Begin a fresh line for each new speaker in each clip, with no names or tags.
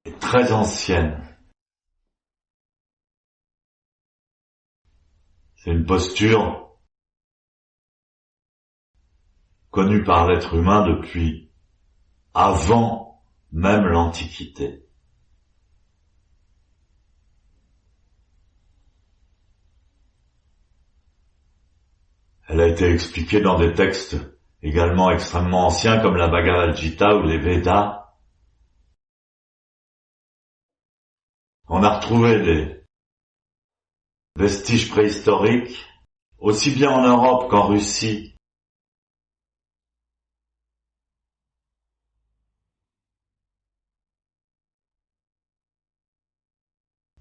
est très ancienne. C'est une posture connue par l'être humain depuis avant même l'Antiquité. Elle a été expliquée dans des textes également extrêmement anciens comme la Bhagavad Gita ou les Védas. On a retrouvé des vestiges préhistoriques, aussi bien en Europe qu'en Russie.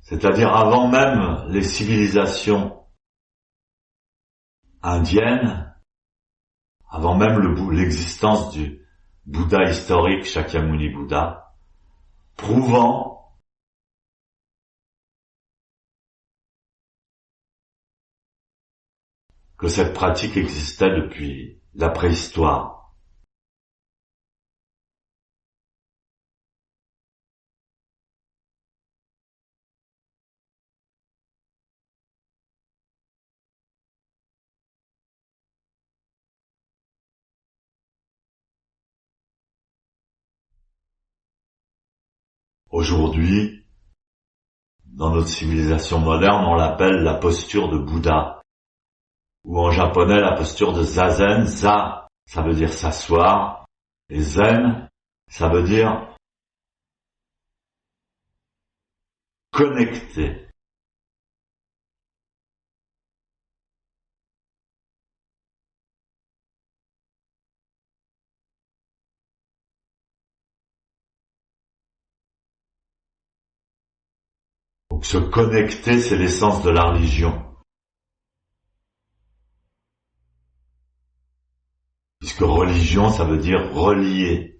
C'est-à-dire avant même les civilisations indiennes, avant même l'existence du Bouddha historique, Shakyamuni Bouddha, prouvant que cette pratique existait depuis la préhistoire. Aujourd'hui, dans notre civilisation moderne, on l'appelle la posture de Bouddha, ou en japonais la posture de Zazen. Za, ça veut dire s'asseoir, et Zen, ça veut dire connecter. Donc se connecter, c'est l'essence de la religion. Puisque religion, ça veut dire relier.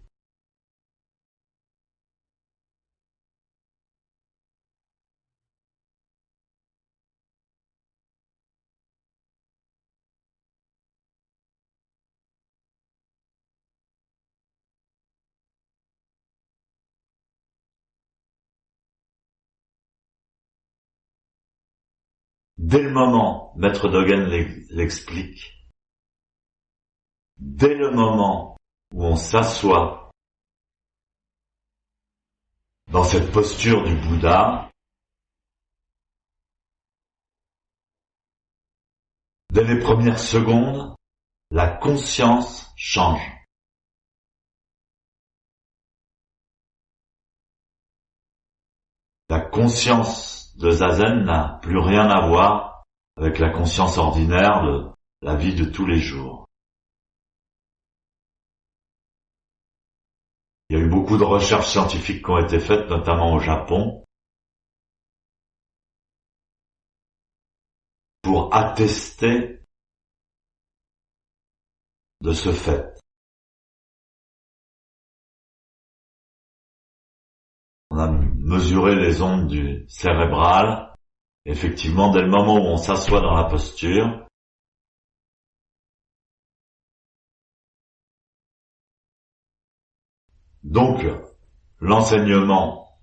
Dès le moment, Maître Dogen l'explique, dès le moment où on s'assoit dans cette posture du Bouddha, dès les premières secondes, la conscience change. La conscience de Zazen n'a plus rien à voir avec la conscience ordinaire de la vie de tous les jours. Il y a eu beaucoup de recherches scientifiques qui ont été faites, notamment au Japon, pour attester de ce fait. On a mesuré les ondes du cérébral. Effectivement, dès le moment où on s'assoit dans la posture, donc l'enseignement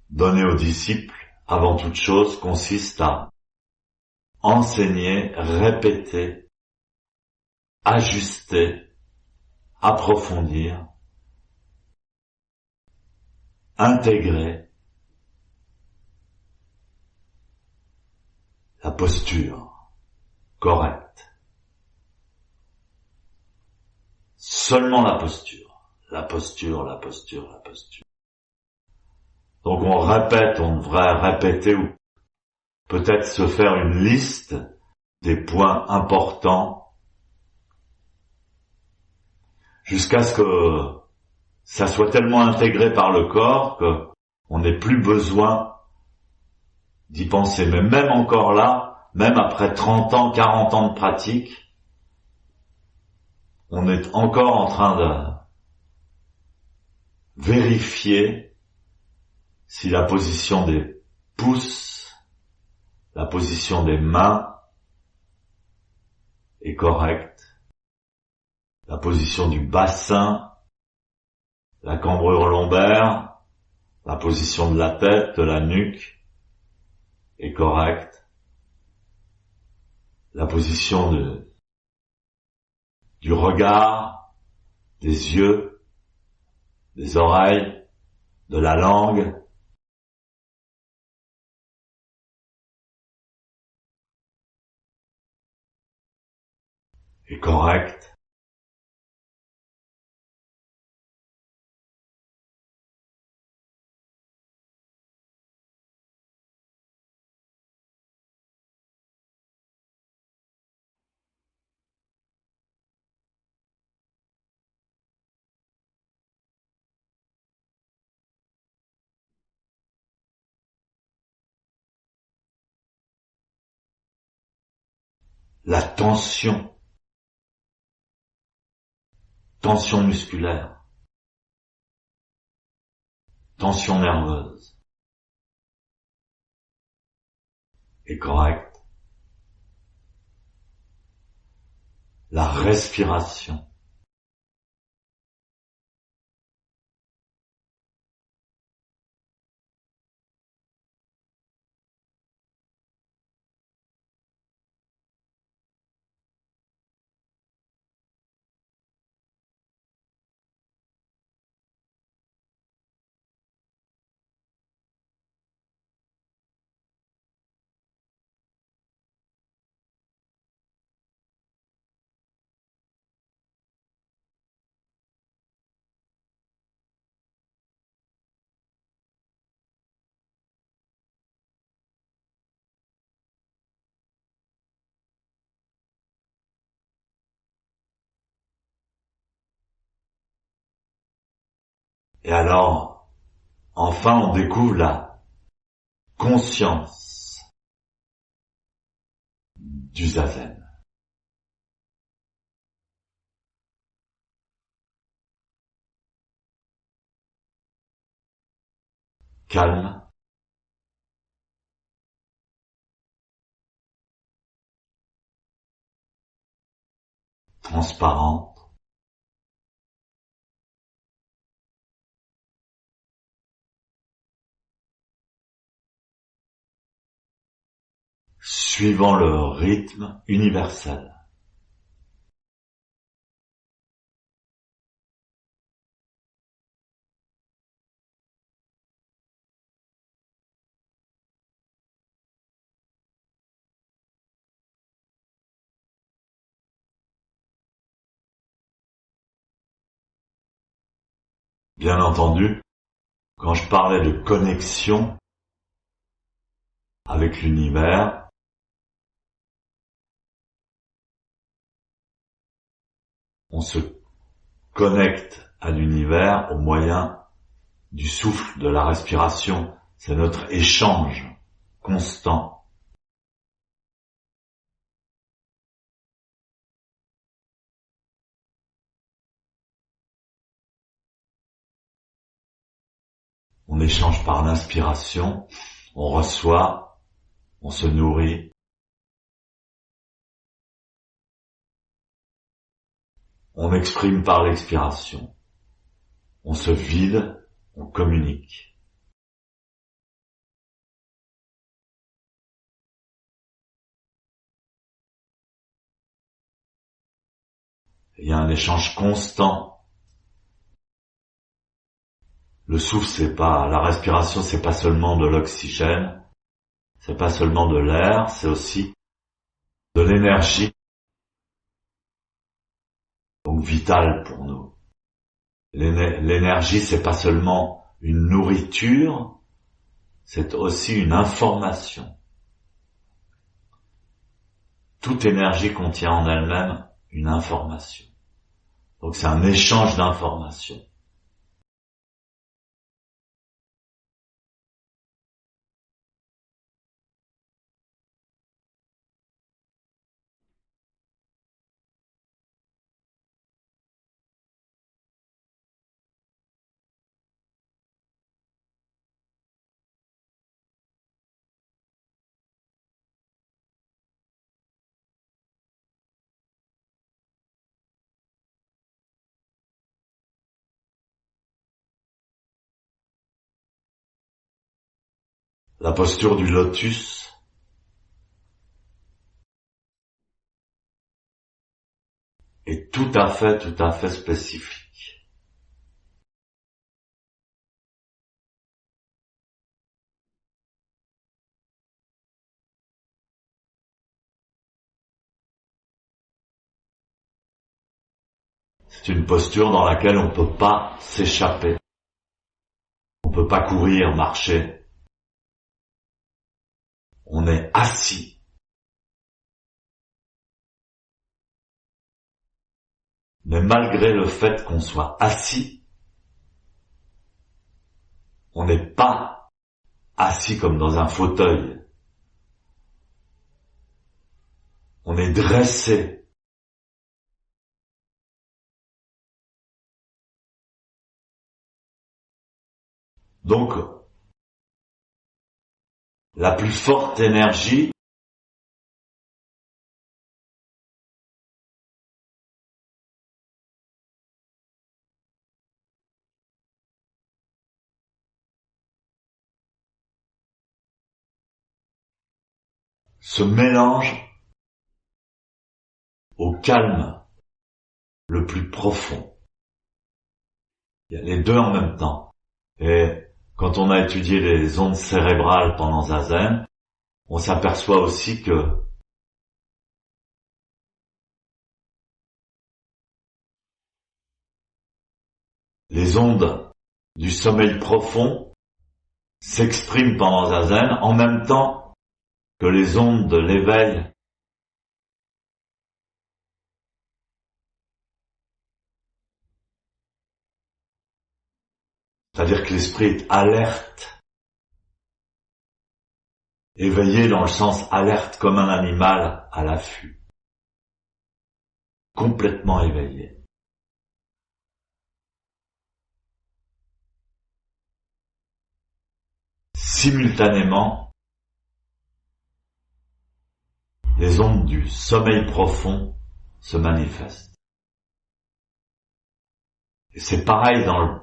donné aux disciples, avant toute chose, consiste à enseigner, répéter, ajuster, approfondir, intégrer la posture correcte. Seulement la posture, la posture, la posture, la posture. Donc on répète, on devrait répéter ou peut-être se faire une liste des points importants jusqu'à ce que ça soit tellement intégré par le corps qu'on n'ait plus besoin d'y penser. Mais même encore là, même après 30 ans, 40 ans de pratique, on est encore en train de vérifier si la position des pouces, la position des mains est correcte, la position du bassin, la cambrure lombaire, la position de la tête, de la nuque est correcte. La position du regard, des yeux, des oreilles, de la langue est correcte. La tension musculaire, tension nerveuse est correcte. La respiration, et alors, enfin on découvre la conscience du zazen. Calme, transparente, suivant le rythme universel. Bien entendu, quand je parlais de connexion avec l'univers, on se connecte à l'univers au moyen du souffle, de la respiration. C'est notre échange constant. On échange par l'inspiration, on reçoit, on se nourrit, on exprime par l'expiration, on se vide, on communique. Il y a un échange constant. Le souffle, la respiration, c'est pas seulement de l'oxygène, c'est pas seulement de l'air, c'est aussi de l'énergie, donc vitale pour nous. L'énergie, c'est pas seulement une nourriture, c'est aussi une information. Toute énergie contient en elle-même une information. Donc c'est un échange d'informations. La posture du lotus est tout à fait spécifique. C'est une posture dans laquelle on ne peut pas s'échapper. On ne peut pas courir, marcher. On est assis. Mais malgré le fait qu'on soit assis, on n'est pas assis comme dans un fauteuil. On est dressé. Donc, la plus forte énergie se mélange au calme le plus profond. Il y a les deux en même temps. Et quand on a étudié les ondes cérébrales pendant Zazen, on s'aperçoit aussi que les ondes du sommeil profond s'expriment pendant Zazen en même temps que les ondes de l'éveil. C'est-à-dire que l'esprit est alerte, éveillé dans le sens alerte comme un animal à l'affût, complètement éveillé. Simultanément, les ondes du sommeil profond se manifestent. Et c'est pareil dans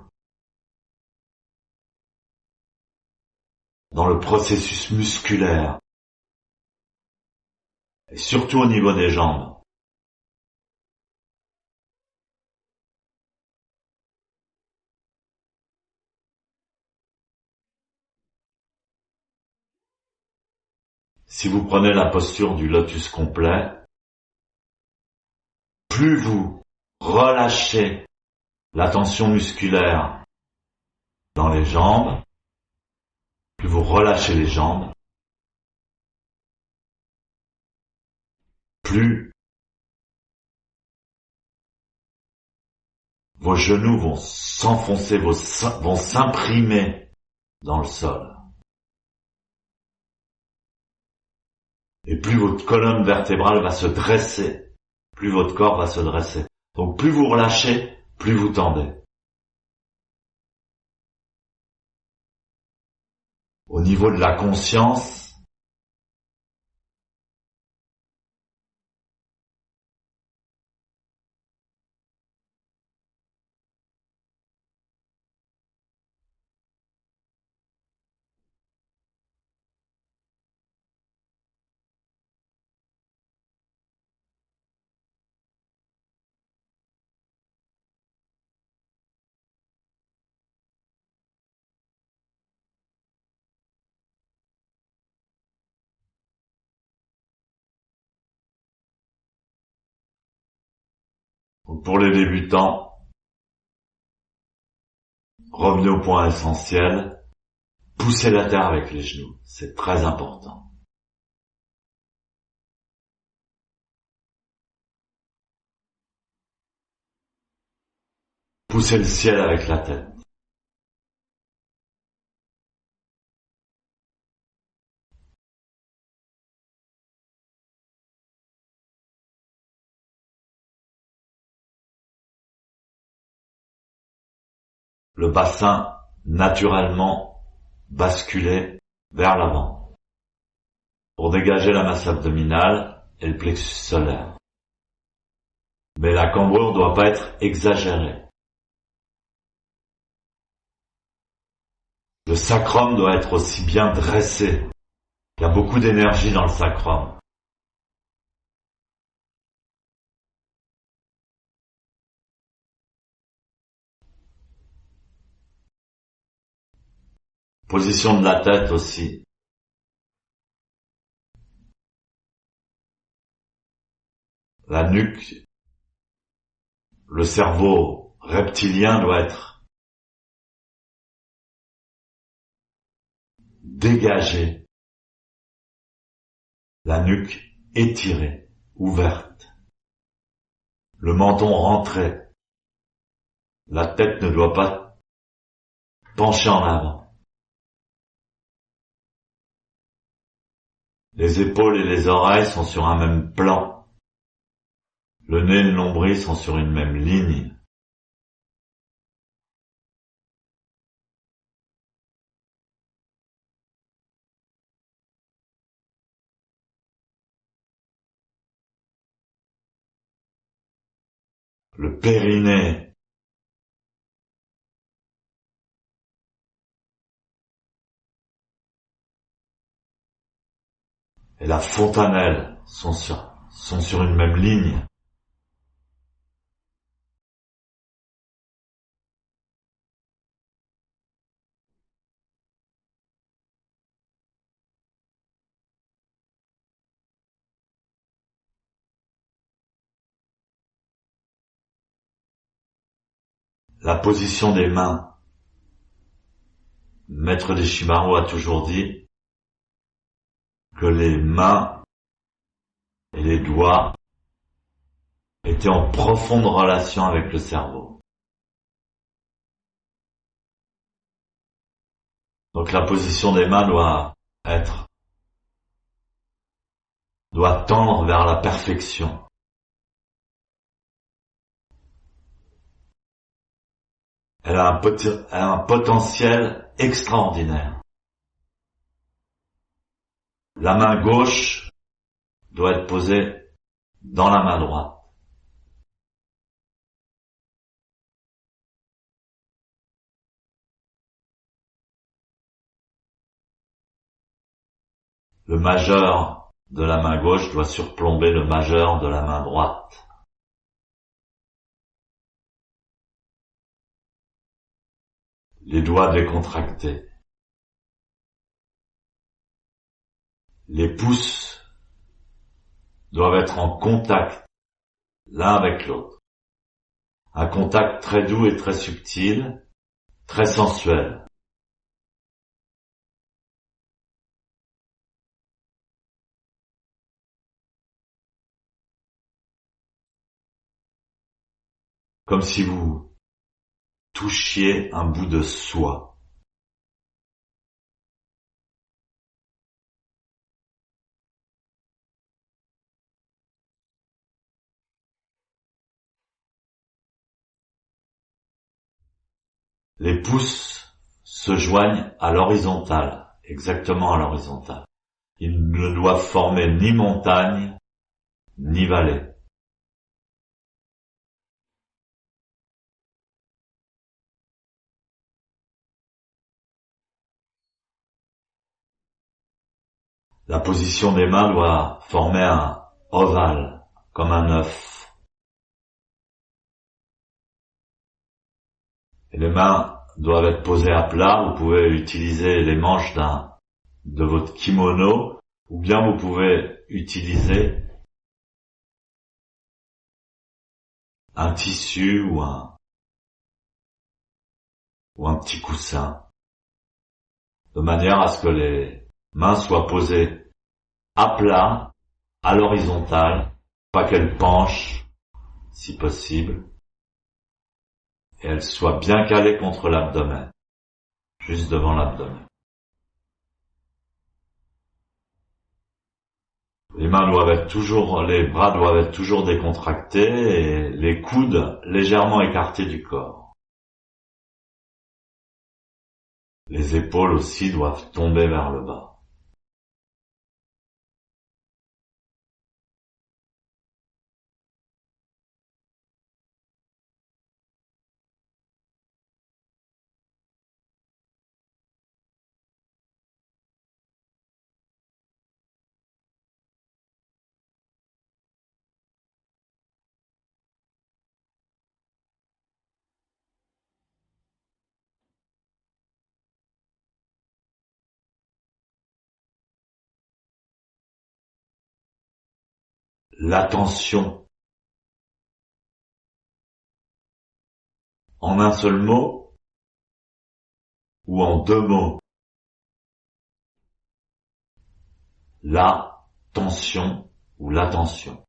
le processus musculaire, et surtout au niveau des jambes. Si vous prenez la posture du lotus complet, plus vous relâchez la tension musculaire dans les jambes, plus vous relâchez les jambes, plus vos genoux vont s'enfoncer, vont s'imprimer dans le sol. Et plus votre colonne vertébrale va se dresser, plus votre corps va se dresser. Donc plus vous relâchez, plus vous tendez. Au niveau de la conscience, pour les débutants, revenez au point essentiel, poussez la terre avec les genoux, c'est très important. Poussez le ciel avec la tête. Le bassin naturellement basculé vers l'avant pour dégager la masse abdominale et le plexus solaire. Mais la cambrure ne doit pas être exagérée. Le sacrum doit être aussi bien dressé. Il y a beaucoup d'énergie dans le sacrum. Position de la tête aussi. La nuque, le cerveau reptilien doit être dégagé. La nuque étirée, ouverte. Le menton rentré. La tête ne doit pas pencher en avant. Les épaules et les oreilles sont sur un même plan. Le nez et le nombril sont sur une même ligne. Le périnée et la fontanelle sont sur une même ligne. La position des mains. Maître Deshimaru a toujours dit que les mains et les doigts étaient en profonde relation avec le cerveau. Donc la position des mains doit tendre vers la perfection. Elle a un potentiel extraordinaire. La main gauche doit être posée dans la main droite. Le majeur de la main gauche doit surplomber le majeur de la main droite. Les doigts décontractés. Les pouces doivent être en contact l'un avec l'autre. Un contact très doux et très subtil, très sensuel. Comme si vous touchiez un bout de soie. Les pouces se joignent à l'horizontale, exactement à l'horizontale. Ils ne doivent former ni montagne, ni vallée. La position des mains doit former un ovale, comme un œuf. Et les mains doivent être posées à plat. Vous pouvez utiliser les manches de votre kimono, ou bien vous pouvez utiliser un tissu ou un petit coussin, de manière à ce que les mains soient posées à plat, à l'horizontale, pas qu'elles penchent, si possible, et elles soient bien calées contre l'abdomen, juste devant l'abdomen. Les bras doivent être toujours décontractés et les coudes légèrement écartés du corps. Les épaules aussi doivent tomber vers le bas. l'attention en un seul mot ou en deux mots. La tension ou l'attention.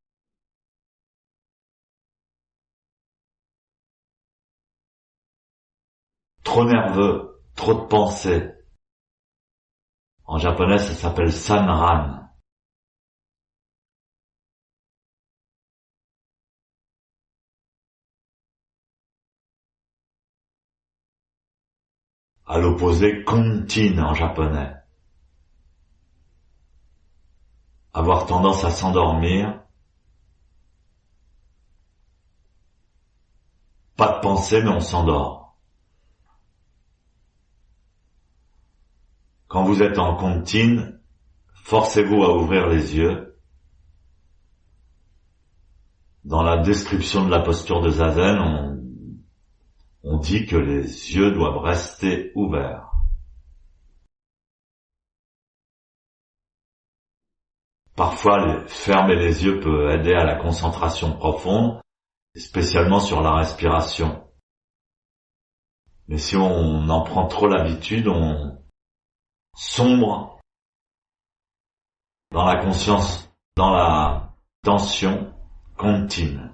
Trop nerveux, trop de pensées. En japonais, ça s'appelle sanran. À l'opposé, kontin en japonais. Avoir tendance à s'endormir. Pas de pensée, mais on s'endort. Quand vous êtes en kontin, forcez-vous à ouvrir les yeux. Dans la description de la posture de Zazen, on dit que les yeux doivent rester ouverts. Parfois, fermer les yeux peut aider à la concentration profonde, spécialement sur la respiration. Mais si on en prend trop l'habitude, on sombre dans la conscience, dans la tension continue.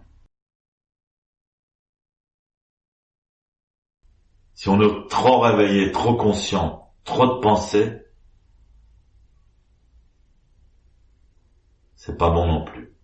Si on est trop réveillé, trop conscient, trop de pensées, c'est pas bon non plus.